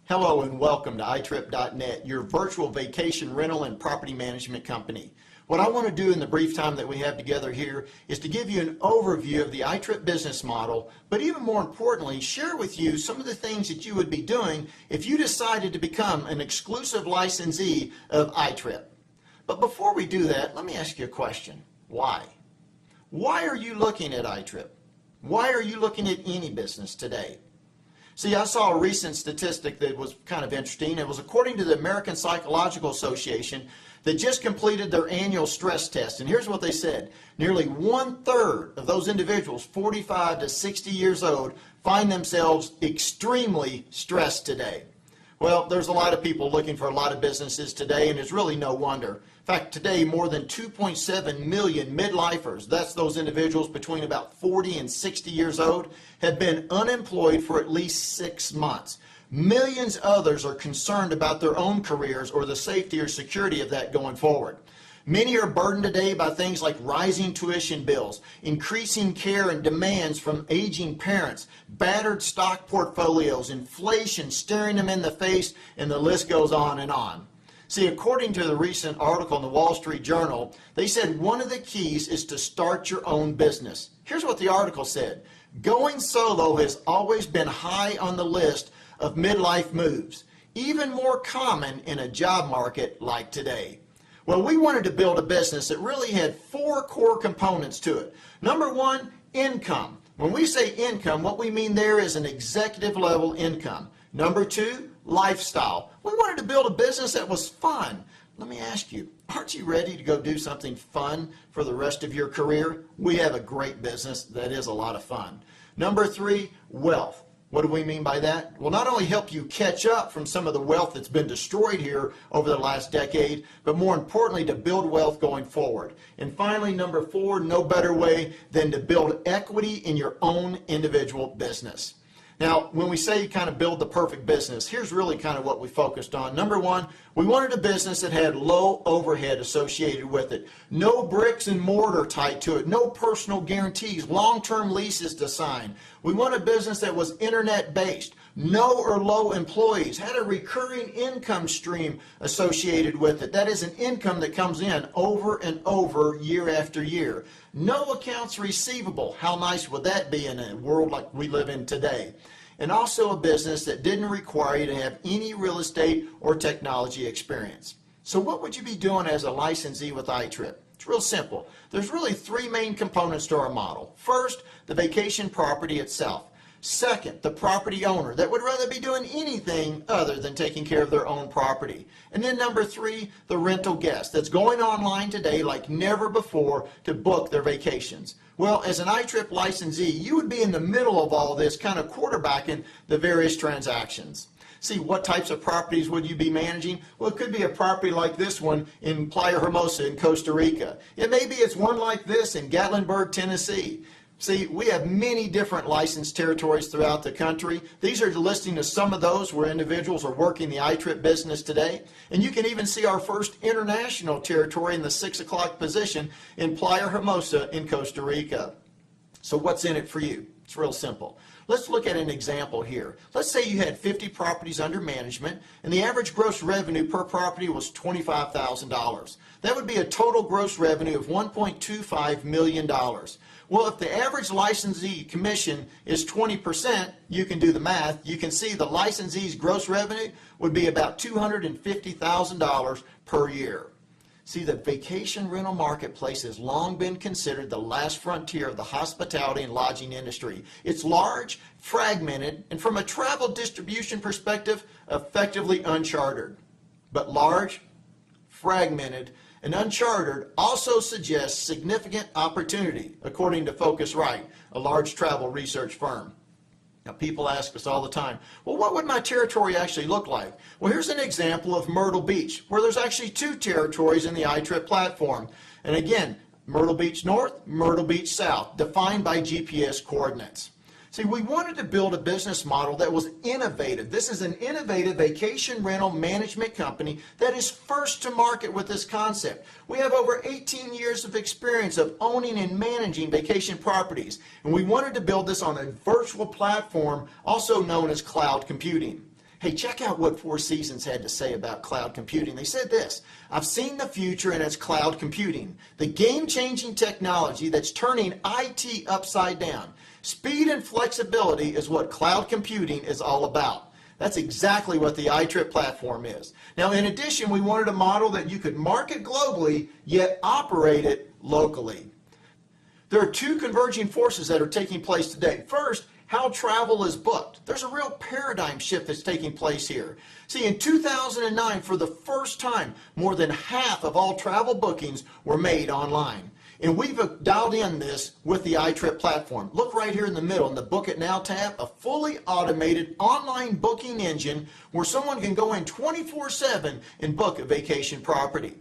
Hello and welcome to iTrip.net, your virtual vacation rental and property management company. What I want to do in the brief time that we have together here is to give you an overview of the iTrip business model, but even more importantly, share with you some of the things that you would be doing if you decided to become an exclusive licensee of iTrip. But before we do that, let me ask you a question. Why? Why are you looking at iTrip? Why are you looking at any business today? See, I saw a recent statistic that was kind of interesting. It was according to the American Psychological Association that just completed their annual stress test. And here's what they said. Nearly 1/3 of those individuals, 45 to 60 years old, find themselves extremely stressed today. Well, there's a lot of people looking for a lot of businesses today, and it's really no wonder. In fact, today more than 2.7 million midlifers, that's those individuals between about 40 and 60 years old, have been unemployed for at least 6 months. Millions others are concerned about their own careers or the safety or security of that going forward. Many are burdened today by things like rising tuition bills, increasing care and demands from aging parents, battered stock portfolios, inflation staring them in the face, and the list goes on and on. See, according to the recent article in the Wall Street Journal, they said one of the keys is to start your own business. Here's what the article said. Going solo has always been high on the list of midlife moves, even more common in a job market like today. Well, we wanted to build a business that really had 4 core components to it. Number 1, income. When we say income, what we mean there is an executive level income. Number 2, lifestyle. We wanted to build a business that was fun. Let me ask you, aren't you ready to go do something fun for the rest of your career? We have a great business that is a lot of fun. Number 3, wealth. What do we mean by that? Well, not only help you catch up from some of the wealth that's been destroyed here over the last decade, but more importantly, to build wealth going forward. And finally, number 4, no better way than to build equity in your own individual business. Now, when we say kind of build the perfect business, here's really kind of what we focused on. Number 1, we wanted a business that had low overhead associated with it. No bricks and mortar tied to it. No personal guarantees. Long-term leases to sign. We want a business that was internet-based. No or low employees. Had a recurring income stream associated with it. That is an income that comes in over and over year after year. No accounts receivable. How nice would that be in a world like we live in today? And also a business that didn't require you to have any real estate or technology experience. So what would you be doing as a licensee with iTrip? It's real simple. There's really 3 main components to our model. First, the vacation property itself. Second, the property owner that would rather be doing anything other than taking care of their own property. And then number 3, the rental guest that's going online today like never before to book their vacations. Well, as an iTrip licensee, you would be in the middle of all this, kind of quarterbacking the various transactions. See, what types of properties would you be managing? Well, it could be a property like this one in Playa Hermosa in Costa Rica. Maybe it's one like this in Gatlinburg, Tennessee. See, we have many different licensed territories throughout the country. These are the listing of some of those where individuals are working the iTrip business today. And you can even see our first international territory in the 6 o'clock position in Playa Hermosa in Costa Rica. So what's in it for you? It's real simple. Let's look at an example here. Let's say you had 50 properties under management and the average gross revenue per property was $25,000. That would be a total gross revenue of $1.25 million. Well, if the average licensee commission is 20%, you can do the math. You can see the licensee's gross revenue would be about $250,000 per year. See, the vacation rental marketplace has long been considered the last frontier of the hospitality and lodging industry. It's large, fragmented, and from a travel distribution perspective, effectively uncharted. But large, fragmented, and uncharted also suggests significant opportunity, according to Focusrite, a large travel research firm. Now, people ask us all the time, well, what would my territory actually look like? Well, here's an example of Myrtle Beach, where there's actually 2 territories in the iTrip platform. And again, Myrtle Beach North, Myrtle Beach South, defined by GPS coordinates. See, we wanted to build a business model that was innovative. This is an innovative vacation rental management company that is first to market with this concept. We have over 18 years of experience of owning and managing vacation properties, and we wanted to build this on a virtual platform, also known as cloud computing. Hey, check out what Four Seasons had to say about cloud computing. They said this: "I've seen the future and it's cloud computing, the game-changing technology that's turning IT upside down. Speed and flexibility is what cloud computing is all about." That's exactly what the iTrip platform is. Now, in addition, we wanted a model that you could market globally, yet operate it locally. There are two converging forces that are taking place today. First, how travel is booked. There's a real paradigm shift that's taking place here. See, in 2009, for the first time, more than half of all travel bookings were made online. And we've dialed in this with the iTrip platform. Look right here in the middle in the Book It Now tab, a fully automated online booking engine where someone can go in 24/7 and book a vacation property.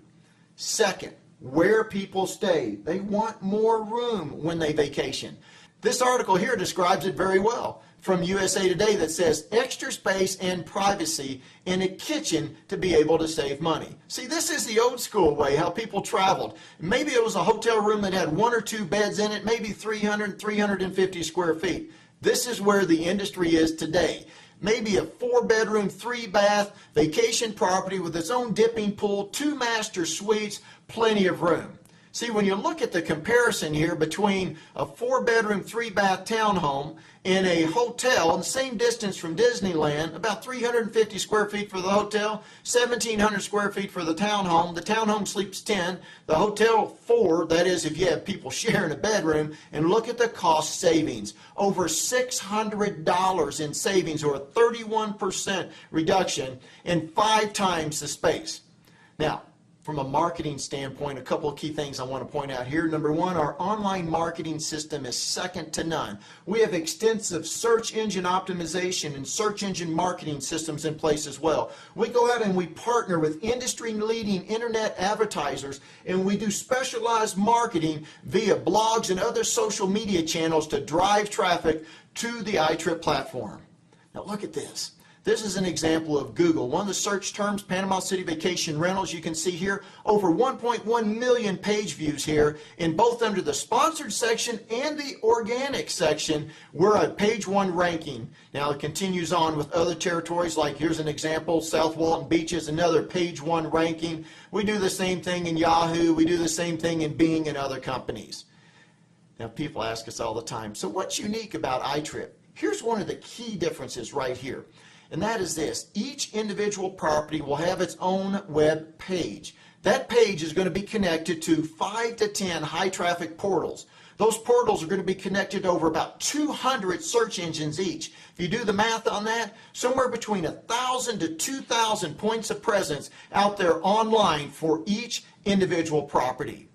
Second, where people stay. They want more room when they vacation. This article here describes it very well from USA Today that says extra space and privacy in a kitchen to be able to save money. See, this is the old school way, how people traveled. Maybe it was a hotel room that had 1 or 2 beds in it, maybe 300, 350 square feet. This is where the industry is today. Maybe a 4-bedroom, 3-bath vacation property with its own dipping pool, 2 master suites, plenty of room. See, when you look at the comparison here between a 4-bedroom, 3-bath townhome and a hotel in the same distance from Disneyland, about 350 square feet for the hotel, 1,700 square feet for the townhome sleeps 10, the hotel 4, that is if you have people sharing a bedroom, and look at the cost savings. Over $600 in savings, or a 31% reduction, and 5 times the space. Now, from a marketing standpoint, a couple of key things I want to point out here. Number one, our online marketing system is second to none. We have extensive search engine optimization and search engine marketing systems in place as well. We go out and we partner with industry-leading internet advertisers, and we do specialized marketing via blogs and other social media channels to drive traffic to the iTrip platform. Now look at this. This is an example of Google. One of the search terms, Panama City Vacation Rentals, you can see here over 1.1 million page views here in both under the sponsored section and the organic section. We're at page 1 ranking. Now it continues on with other territories, like here's an example, South Walton Beach is another page 1 ranking. We do the same thing in Yahoo. We do the same thing in Bing and other companies. Now people ask us all the time, so what's unique about iTrip? Here's one of the key differences right here. And that is this: each individual property will have its own web page. That page is going to be connected to 5 to 10 high traffic portals. Those portals are going to be connected over about 200 search engines each. If you do the math on that, somewhere between 1,000 to 2,000 points of presence out there online for each individual property.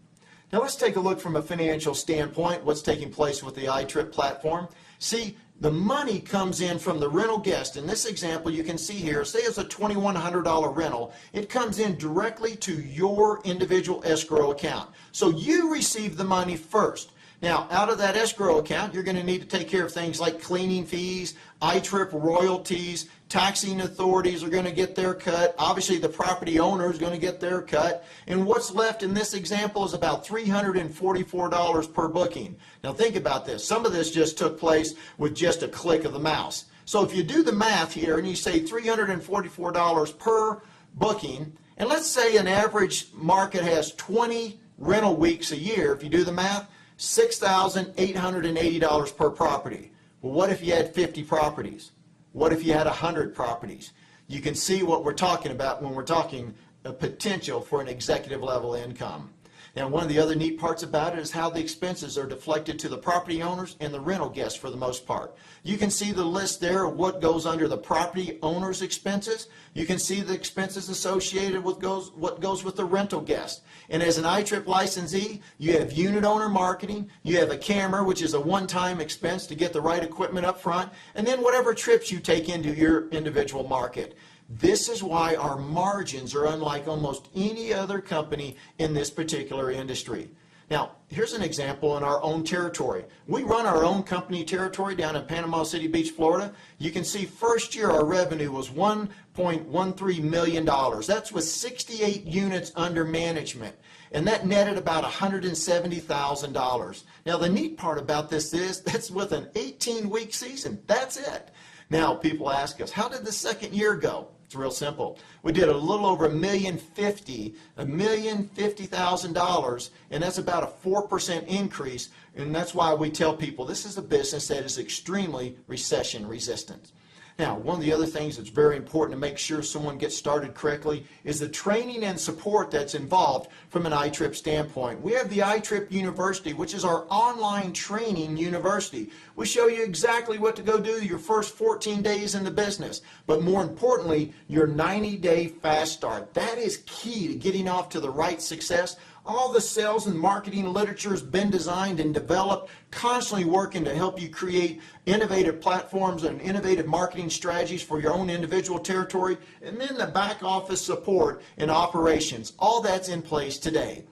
Now let's take a look from a financial standpoint, what's taking place with the iTrip platform. See, the money comes in from the rental guest. In this example, you can see here, say it's a $2,100 rental. It comes in directly to your individual escrow account. So you receive the money first. Now, out of that escrow account, you're going to need to take care of things like cleaning fees, iTrip royalties, taxing authorities are going to get their cut. Obviously, the property owner is going to get their cut. And what's left in this example is about $344 per booking. Now, think about this. Some of this just took place with just a click of the mouse. So if you do the math here and you say $344 per booking, and let's say an average market has 20 rental weeks a year, if you do the math, $6,880 per property. Well, what if you had 50 properties? What if you had 100 properties? You can see what we're talking about when we're talking a potential for an executive level income. Now, one of the other neat parts about it is how the expenses are deflected to the property owners and the rental guests for the most part. You can see the list there of what goes under the property owner's expenses. You can see the expenses associated with what goes with the rental guest. And as an iTrip licensee, you have unit owner marketing, you have a camera, which is a one-time expense to get the right equipment up front, and then whatever trips you take into your individual market. This is why our margins are unlike almost any other company in this particular industry. Now, here's an example in our own territory. We run our own company territory down in Panama City Beach, Florida. You can see first year our revenue was $1.13 million. That's with 68 units under management. And that netted about $170,000. Now, the neat part about this is that's with an 18-week season. That's it. Now, people ask us, how did the second year go? It's real simple. We did a little over $1,050,000, and that's about a 4% increase, and that's why we tell people this is a business that is extremely recession resistant. Now, one of the other things that's very important to make sure someone gets started correctly is the training and support that's involved from an iTrip standpoint. We have the iTrip University, which is our online training university. We show you exactly what to go do your first 14 days in the business, but more importantly, your 90-day fast start. That is key to getting off to the right success. All the sales and marketing literature has been designed and developed, constantly working to help you create innovative platforms and innovative marketing strategies for your own individual territory, and then the back office support and operations. All that's in place today.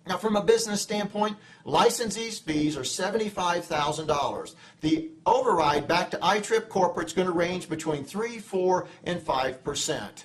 Now, from a business standpoint, licensees' fees are $75,000. The override back to iTrip Corporate is going to range between 3%, 4%, and 5%.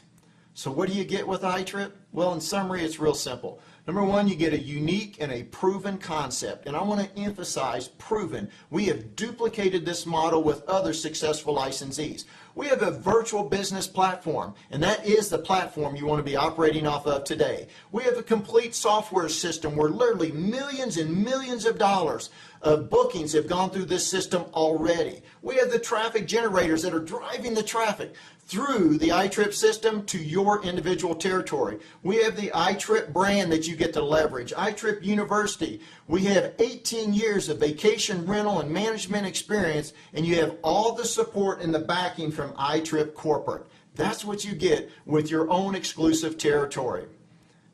So what do you get with iTrip? Well, in summary, it's real simple. Number one, you get a unique and a proven concept, and I want to emphasize proven. We have duplicated this model with other successful licensees. We have a virtual business platform, and that is the platform you want to be operating off of today. We have a complete software system where literally millions and millions of dollars of bookings have gone through this system already. We have the traffic generators that are driving the traffic through the iTrip system to your individual territory. We have the iTrip brand that you get to leverage, iTrip University. We have 18 years of vacation rental and management experience, and you have all the support and the backing from iTrip Corporate. That's what you get with your own exclusive territory.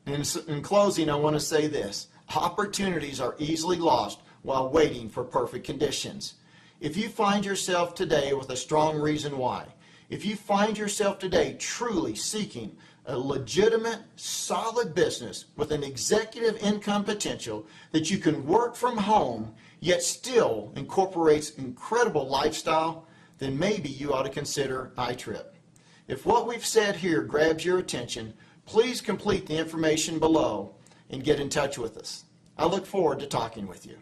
In closing, I want to say this. Opportunities are easily lost while waiting for perfect conditions. If you find yourself today with a strong reason why, if you find yourself today truly seeking a legitimate, solid business with an executive income potential that you can work from home yet still incorporates incredible lifestyle, then maybe you ought to consider iTrip. If what we've said here grabs your attention, please complete the information below and get in touch with us. I look forward to talking with you.